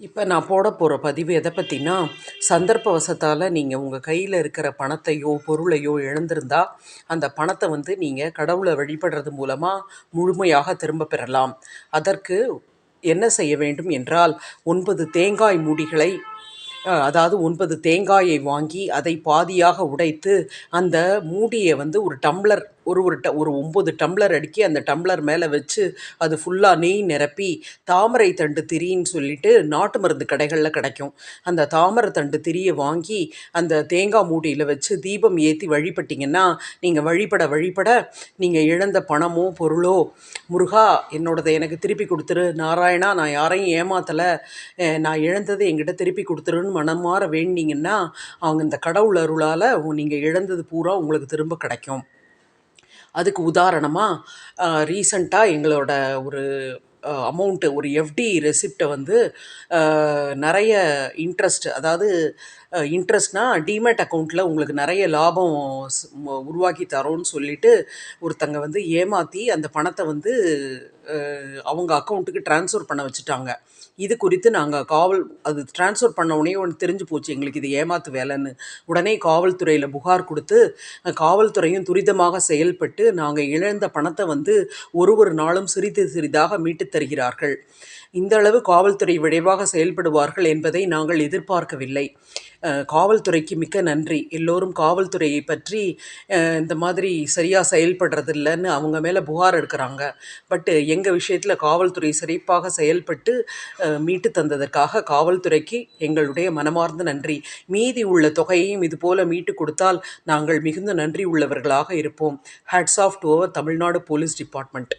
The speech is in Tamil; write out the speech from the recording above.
இப்போ நான் போட போகிற பதிவு எதை பற்றினா, சந்தர்ப்பவசத்தால் நீங்கள் உங்கள் கையில் இருக்கிற பணத்தையோ பொருளையோ இழந்திருந்தா அந்த பணத்தை நீங்கள் கடவுளை வழிபடுறது மூலமாக முழுமையாக திரும்ப பெறலாம். அதற்கு என்ன செய்ய வேண்டும் என்றால், 9 தேங்காய் மூடிகளை அதாவது 9 தேங்காயை வாங்கி அதை பாதியாக உடைத்து அந்த மூடியை ஒரு டம்ளர் ஒரு 9 டம்ளர் அடுக்கி அந்த டம்ளர் மேலே வச்சு அது ஃபுல்லாக நெய் நிரப்பி தாமரை தண்டு திரின்னு சொல்லிட்டு நாட்டு மருந்து கடைகளில் கிடைக்கும். அந்த தாமரை தண்டு திரியை வாங்கி அந்த தேங்காய் மூடியில் வச்சு தீபம் ஏற்றி வழிபட்டிங்கன்னா நீங்கள் வழிபட நீங்கள் இழந்த பணமோ பொருளோ, முருகா என்னோடதை எனக்கு திருப்பி கொடுத்துரு, நாராயணா நான் யாரையும் ஏமாத்தலை, நான் இழந்ததை என்கிட்ட திருப்பி கொடுத்துருன்னு மனமாற வேண்டிங்கன்னா அவங்க இந்த கடவுள் அருளால் நீங்கள் இழந்தது பூரா உங்களுக்கு திரும்ப கிடைக்கும். அதுக்கு உதாரணமாக ரீசண்டாக எங்களோட ஒரு அமௌண்ட்டு, ஒரு எஃப்டி ரெசிப்டை நிறைய இன்ட்ரெஸ்ட், அதாவது இன்ட்ரெஸ்ட்னால் டிமேட் அக்கௌண்ட்டில் உங்களுக்கு நிறைய லாபம் உருவாக்கி தரோன்னு சொல்லிட்டு ஒருத்தங்க ஏமாற்றி அந்த பணத்தை அவங்க அக்கௌண்ட்டுக்கு ட்ரான்ஸ்ஃபர் பண்ண வச்சுட்டாங்க. இது குறித்து நாங்கள் அது ட்ரான்ஸ்ஃபர் பண்ண உடனே ஒன்று தெரிஞ்சு போச்சு எங்களுக்கு இது ஏமாத்து வேலைன்னு. உடனே காவல்துறையில் புகார் கொடுத்து காவல்துறையும் துரிதமாக செயல்பட்டு நாங்கள் இழந்த பணத்தை ஒரு நாளும் சிறிது சிறிதாக மீட்டு தருகிறார்கள். இந்த அளவு காவல்துறை விரைவாக செயல்படுவார்கள் என்பதை நாங்கள் எதிர்பார்க்கவில்லை. காவல்துறைக்கு மிக்க நன்றி. எல்லோரும் காவல்துறையை பற்றி இந்த மாதிரி சரியாக செயல்படுறதில்லைன்னு அவங்க மேலே புகார் எடுக்கிறாங்க. பட்டு எங்கள் விஷயத்தில் காவல்துறை சிறப்பாக செயல்பட்டு மீட்டு தந்ததற்காக காவல்துறைக்கு எங்களுடைய மனமார்ந்த நன்றி. மீதி உள்ள தொகையையும் இதுபோல் மீட்டு கொடுத்தால் நாங்கள் மிகுந்த நன்றி உள்ளவர்களாக இருப்போம். ஹேட்ஸ் ஆஃப் டு அவர் தமிழ்நாடு போலீஸ் டிபார்ட்மெண்ட்.